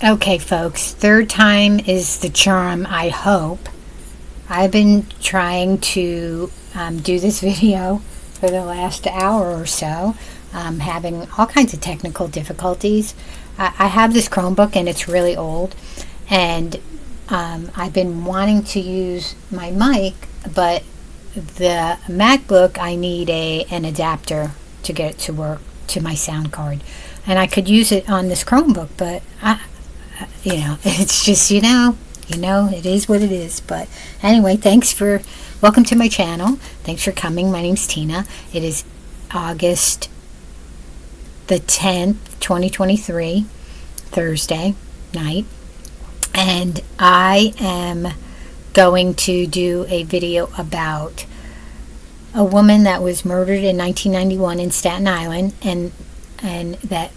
Okay, folks, third time is the charm, I hope. I've been trying to do this video for the last hour or so, having all kinds of technical difficulties. I have this Chromebook and it's really old, and I've been wanting to use my mic, but the MacBook, I need an adapter to get it to work to my sound card. And I could use it on this Chromebook, but it's just, it is what it is. But anyway, welcome to my channel. Thanks for coming. My name's Tina. It is August the 10th, 2023, Thursday night. And I am going to do a video about a woman that was murdered in 1991 in Staten Island, and that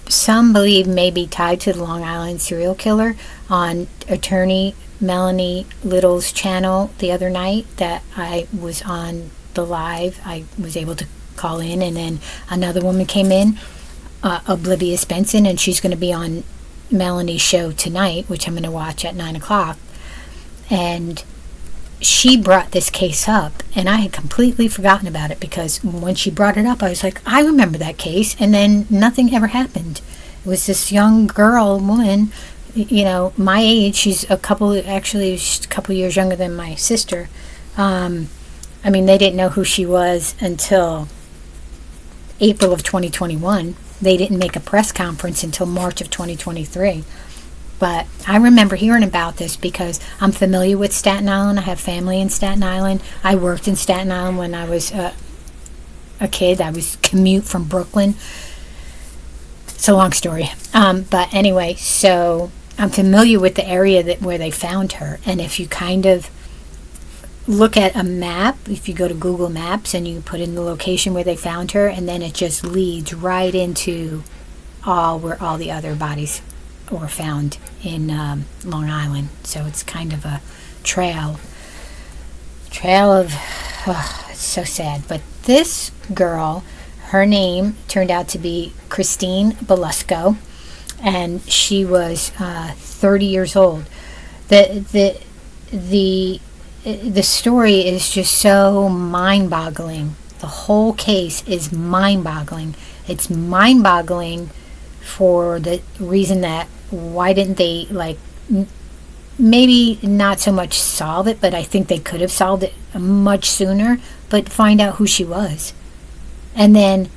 some believe may be tied to the Long Island serial killer. On attorney Melanie Little's channel the other night that I was on the live, I was able to call in, and then another woman came in, Oblivious Benson, and she's going to be on Melanie's show tonight, which I'm going to watch at 9 o'clock. And she brought this case up, and I had completely forgotten about it, because when she brought it up, I was like, I remember that case, and then nothing ever happened. It was this young woman, my age. She's a couple years younger than my sister. They didn't know who she was until April of 2021. They didn't make a press conference until March of 2023. But I remember hearing about this because I'm familiar with Staten Island. I have family in Staten Island. I worked in Staten Island when I was a kid. I was commute from Brooklyn. It's a long story. But anyway, so I'm familiar with the area where they found her. And if you kind of look at a map, if you go to Google Maps and you put in the location where they found her, and then it just leads right into where all the other bodies were found in Long Island. So it's kind of a trail of, it's so sad. But this girl, her name turned out to be Christine Belusko, and she was 30 years old. The story is just so mind-boggling. The whole case is mind-boggling. It's mind-boggling for the reason that, why didn't they, maybe not so much solve it, but I think they could have solved it much sooner, but find out who she was. And then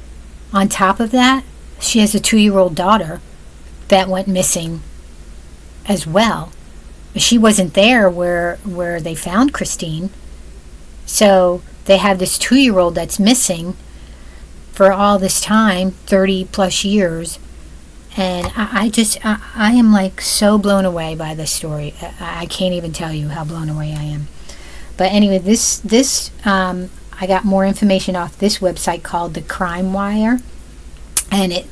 on top of that, she has a 2-year-old daughter that went missing as well. She wasn't there where they found Christine. So they have this 2-year-old that's missing for all this time, 30 plus years. And I am so blown away by this story. I can't even tell you how blown away I am. But anyway, this I got more information off this website called The Crime Wire, and it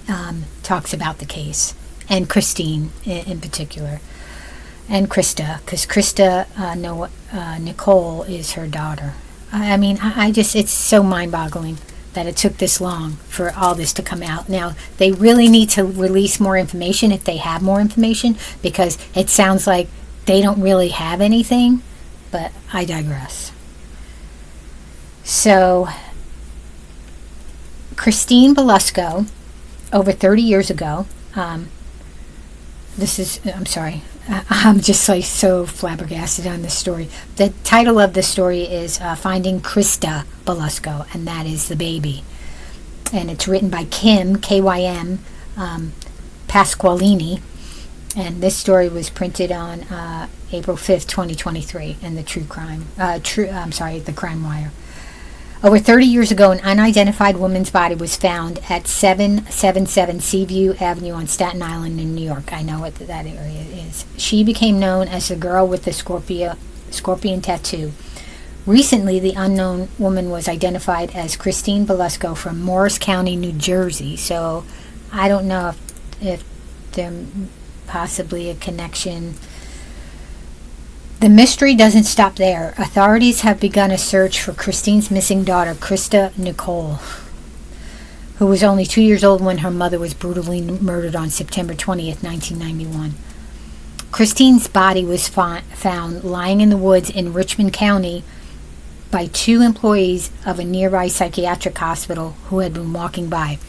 talks about the case and Christine in particular, and Krista, because Nicole is her daughter. It's so mind-boggling that it took this long for all this to come out. Now, they really need to release more information if they have more information, because it sounds like they don't really have anything, but I digress. So, Christine Belusko, over 30 years ago, I'm just so flabbergasted on this story. The title of the story is Finding Krista Belusko, and that is the baby. And it's written by Kim, K-Y-M, Pasqualini. And this story was printed on April 5th, 2023 in the The Crime Wire. Over 30 years ago, an unidentified woman's body was found at 777 Seaview Avenue on Staten Island in New York. I know what that area is. She became known as the girl with the scorpion tattoo. Recently, the unknown woman was identified as Christine Belusko from Morris County, New Jersey. So I don't know if there possibly a connection. The mystery doesn't stop there. Authorities have begun a search for Christine's missing daughter, Krista Nicole, who was only 2 years old when her mother was brutally murdered on September 20th, 1991. Christine's body was found lying in the woods in Richmond County by 2 employees of a nearby psychiatric hospital who had been walking by.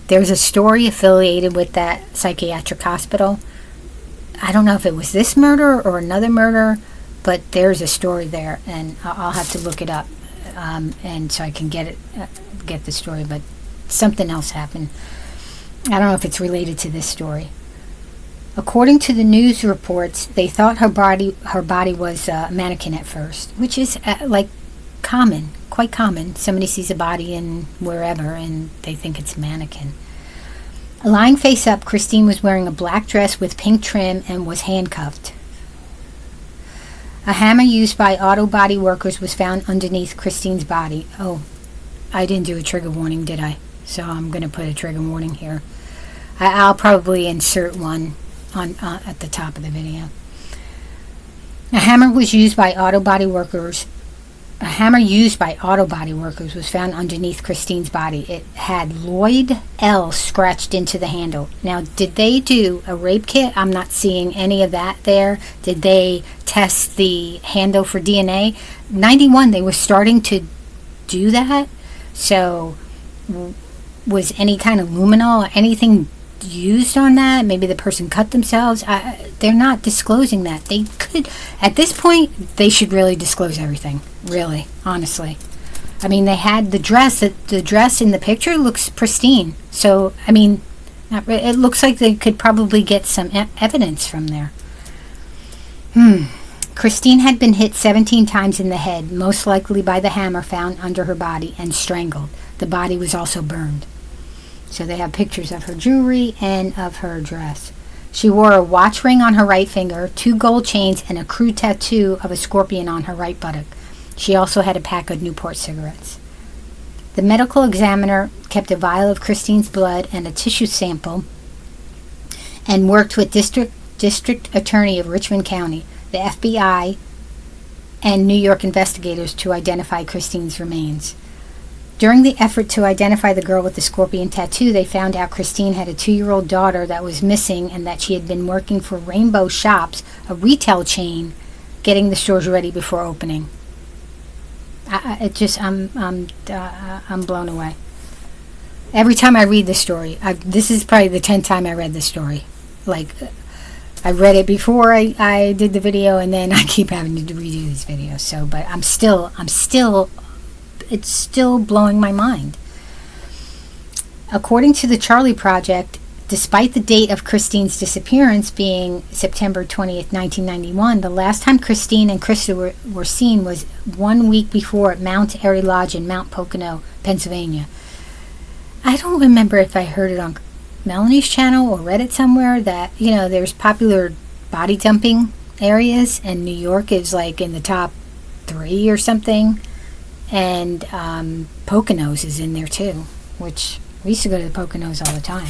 There's a story affiliated with that psychiatric hospital. I don't know if it was this murder or another murder, but there's a story there, and I'll have to look it up, and so I can get the story. But something else happened. I don't know if it's related to this story. According to the news reports, they thought her body was a mannequin at first, which is quite common. Somebody sees a body in wherever and they think it's a mannequin. Lying face up, Christine was wearing a black dress with pink trim and was handcuffed. A hammer used by auto body workers was found underneath Christine's body. Oh, I didn't do a trigger warning, did I? So I'm going to put a trigger warning here. I'll probably insert one on at the top of the video. A hammer used by auto body workers was found underneath Christine's body. It had Lloyd L scratched into the handle. Now, did they do a rape kit? I'm not seeing any of that there. Did they test the handle for DNA? 91, they were starting to do that. So, was any kind of luminol or anything used on that? Maybe the person cut themselves. They're not disclosing that. They could, at this point, they should really disclose everything. Really, honestly. I mean, they had the dress. The dress in the picture looks pristine. So, I mean, it looks like they could probably get some evidence from there. Christine had been hit 17 times in the head, most likely by the hammer found under her body, and strangled. The body was also burned. So they have pictures of her jewelry and of her dress. She wore a watch ring on her right finger, 2 gold chains, and a crude tattoo of a scorpion on her right buttock. She also had a pack of Newport cigarettes. The medical examiner kept a vial of Christine's blood and a tissue sample and worked with District Attorney of Richmond County, the FBI, and New York investigators to identify Christine's remains. During the effort to identify the girl with the scorpion tattoo, they found out Christine had a 2-year-old daughter that was missing and that she had been working for Rainbow Shops, a retail chain, getting the stores ready before opening. I'm blown away. Every time I read this story, this is probably the 10th time I read this story. Like, I read it before I did the video, and then I keep having to redo these videos. So, but it's still blowing my mind. According to the Charlie Project, despite the date of Christine's disappearance being September 20th, 1991, the last time Christine and Krista were seen was 1 week before at Mount Airy Lodge in Mount Pocono, Pennsylvania. I don't remember if I heard it on Melanie's channel or read it somewhere that, there's popular body dumping areas, and New York is like in the top 3 or something. And Poconos is in there too, which we used to go to the Poconos all the time.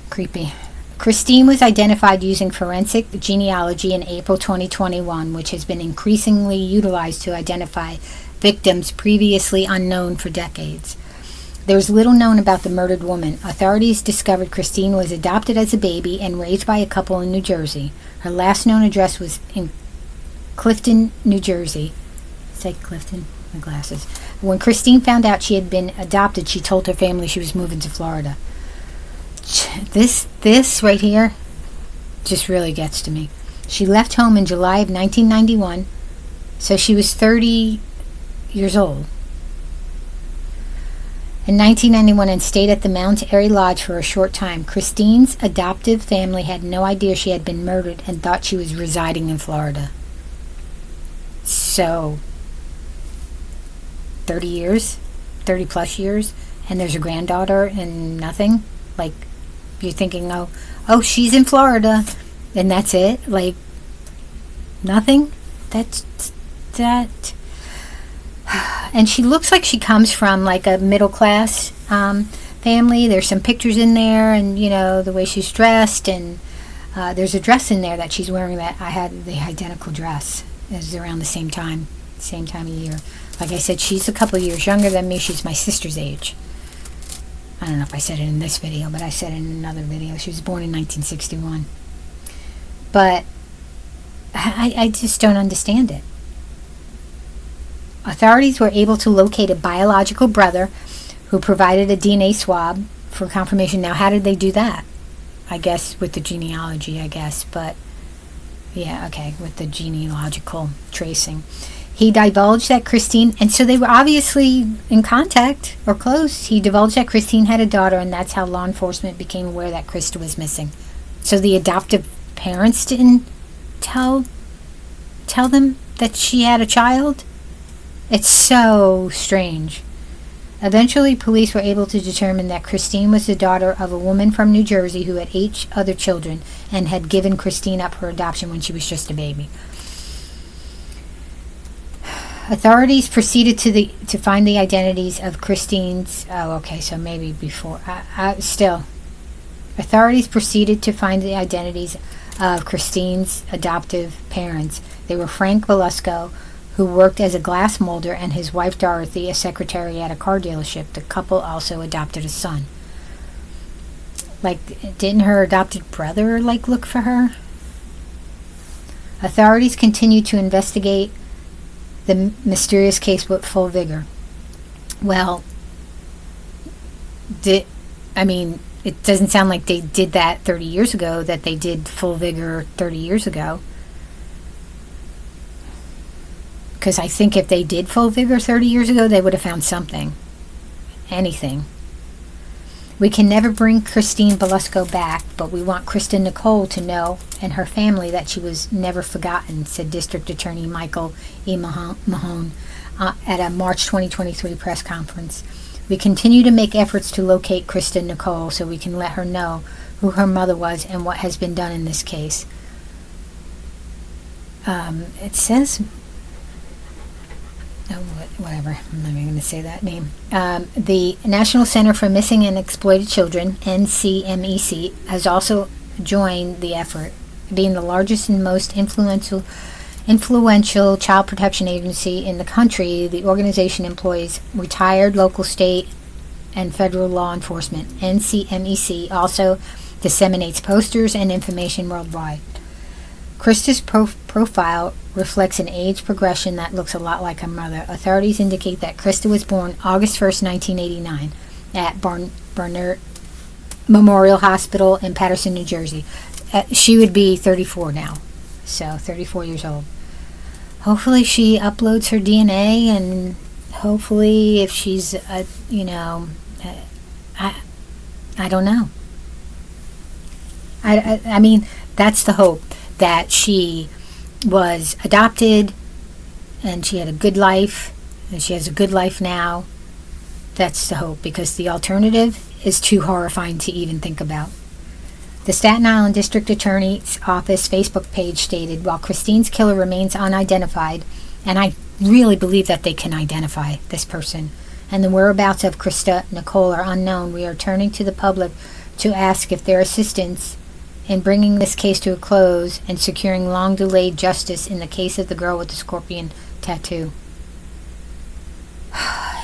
Creepy. Christine was identified using forensic genealogy in April 2021, which has been increasingly utilized to identify victims previously unknown for decades. There's little known about the murdered woman. Authorities discovered Christine was adopted as a baby and raised by a couple in New Jersey. Her last known address was in Clifton, New Jersey. Say Clifton, my glasses. When Christine found out she had been adopted, she told her family she was moving to Florida. This right here just really gets to me. She left home in July of 1991, so she was 30 years old. In 1991, and stayed at the Mount Airy Lodge for a short time. Christine's adoptive family had no idea she had been murdered and thought she was residing in Florida. So, 30 plus years, and there's a granddaughter and nothing. Like, you're thinking, oh, she's in Florida, and that's it. Like, nothing. That's that. And she looks like she comes from like a middle class family. There's some pictures in there, and the way she's dressed, and there's a dress in there that she's wearing that I had the identical dress. It was around the same time of year. Like I said, she's a couple years younger than me. She's my sister's age. I don't know if I said it in this video, but I said it in another video. She was born in 1961. But I just don't understand it. Authorities were able to locate a biological brother who provided a DNA swab for confirmation. Now, how did they do that? I guess with the genealogy, I guess. But, yeah, okay, with the genealogical tracing. He divulged that Christine, and so they were obviously in contact or close. He divulged that Christine had a daughter, and that's how law enforcement became aware that Krista was missing. So the adoptive parents didn't tell them that she had a child? It's so strange. Eventually, police were able to determine that Christine was the daughter of a woman from New Jersey who had 8 other children and had given Christine up for adoption when she was just a baby. Authorities proceeded to find the identities of Christine's... Oh, okay, so maybe before... Authorities proceeded to find the identities of Christine's adoptive parents. They were Frank Belusko, who worked as a glass molder, and his wife Dorothy, a secretary at a car dealership. The couple also adopted a son. Like, didn't her adopted brother, look for her? Authorities continued to investigate the mysterious case with full vigor. Well, it doesn't sound like they did that 30 years ago, that they did full vigor 30 years ago. Because I think if they did full vigor 30 years ago, they would have found something. Anything. We can never bring Christine Belusko back, but we want Krista Nicole to know, and her family, that she was never forgotten, said District Attorney Michael E. Mahone at a March 2023 press conference. We continue to make efforts to locate Krista Nicole so we can let her know who her mother was and what has been done in this case. It says... Oh, whatever. I'm not even going to say that name. The National Center for Missing and Exploited Children, NCMEC, has also joined the effort, being the largest and most influential child protection agency in the country. The organization employs retired local, state, and federal law enforcement. NCMEC also disseminates posters and information worldwide. Krista's profile reflects an age progression that looks a lot like her mother. Authorities indicate that Krista was born August 1st, 1989 at Barnard Memorial Hospital in Paterson, New Jersey. She would be 34 now, so 34 years old. Hopefully she uploads her DNA, and hopefully if she's, I don't know. I mean, that's the hope, that she was adopted and she had a good life and she has a good life now. That's the hope, because the alternative is too horrifying to even think about. The Staten Island District Attorney's Office Facebook page stated, while Christine's killer remains unidentified, and I really believe that they can identify this person, and the whereabouts of Krista Nicole are unknown, we are turning to the public to ask if their assistance in bringing this case to a close and securing long-delayed justice in the case of the girl with the scorpion tattoo.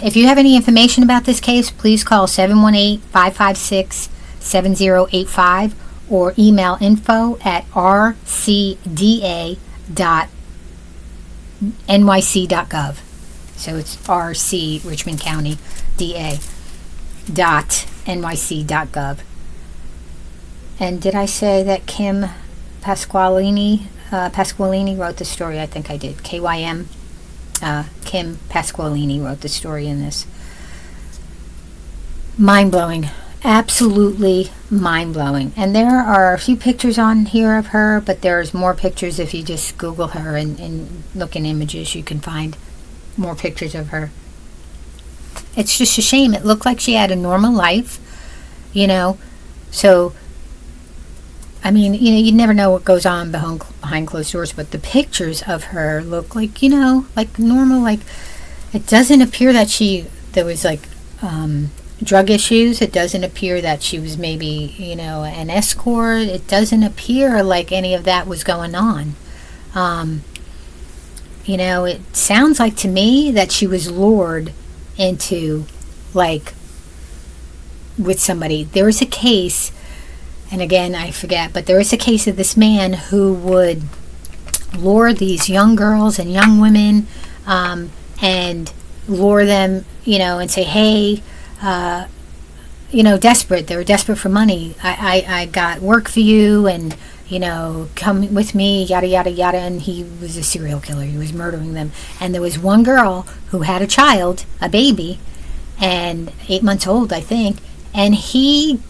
If you have any information about this case, please call 718-556-7085 or email info@rcda.nyc.gov. So it's RC, Richmond County, DA.nyc.gov. And did I say that Kim Pasqualini wrote the story? I think I did. KYM. Kim Pasqualini wrote the story in this. Mind-blowing. Absolutely mind-blowing. And there are a few pictures on here of her, but there's more pictures. If you just Google her and look in images, you can find more pictures of her. It's just a shame. It looked like she had a normal life, so... I mean, you never know what goes on behind closed doors, but the pictures of her look like, like normal. Like, it doesn't appear that there was drug issues. It doesn't appear that she was maybe, an escort. It doesn't appear like any of that was going on. you know, it sounds like to me that she was lured into, like, with somebody. There was a case, and again, I forget, but there was a case of this man who would lure these young girls and young women, and lure them, you know, and say, hey, you know, desperate. They were desperate for money. I got work for you, and, you know, come with me, yada, yada, yada. And he was a serial killer. He was murdering them. And there was one girl who had a child, a baby, and 8 months old, I think. And he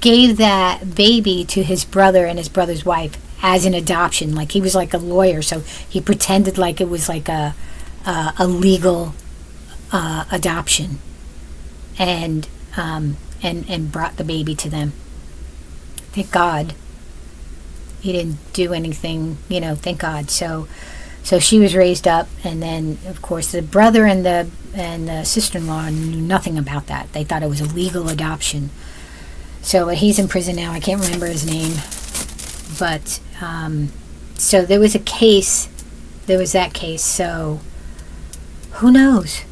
gave that baby to his brother and his brother's wife as an adoption. Like, he was like a lawyer, so he pretended like it was like a legal adoption, and brought the baby to them. Thank God he didn't do anything, you know, thank God. So she was raised up, and then of course the brother and the sister-in-law knew nothing about that. They thought it was a legal adoption. So he's in prison now. I can't remember his name, but so there was a case. There was that case. So who knows?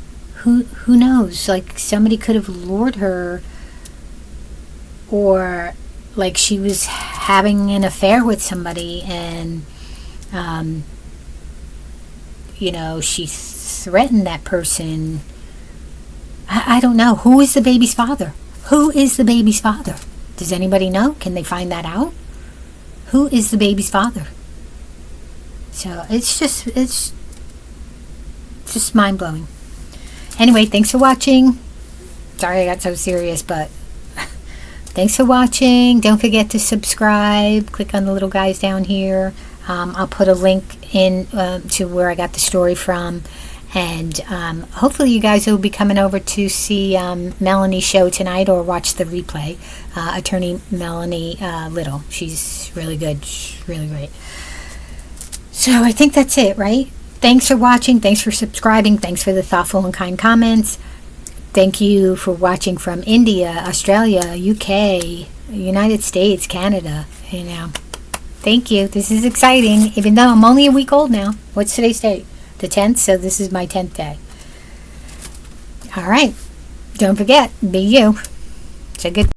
Who knows? Like, somebody could have lured her, or like she was having an affair with somebody, and you know, she threatened that person. I don't know. Who is the baby's father? Who is the baby's father? Does anybody know? Can they find that out? Who is the baby's father? So it's just mind-blowing. Anyway, thanks for watching. Sorry I got so serious, but thanks for watching. Don't forget to subscribe. Click on the little guys down here. I'll put a link in to where I got the story from. And hopefully you guys will be coming over to see Melanie's show tonight, or watch the replay. Attorney Melanie Little. She's really good. She's really great. So I think that's it, right? Thanks for watching. Thanks for subscribing. Thanks for the thoughtful and kind comments. Thank you for watching from India, Australia, UK, United States, Canada. You know, thank you. This is exciting, even though I'm only a week old now. What's today's date? The 10th, so this is my 10th day. All right. Don't forget, be you. So good.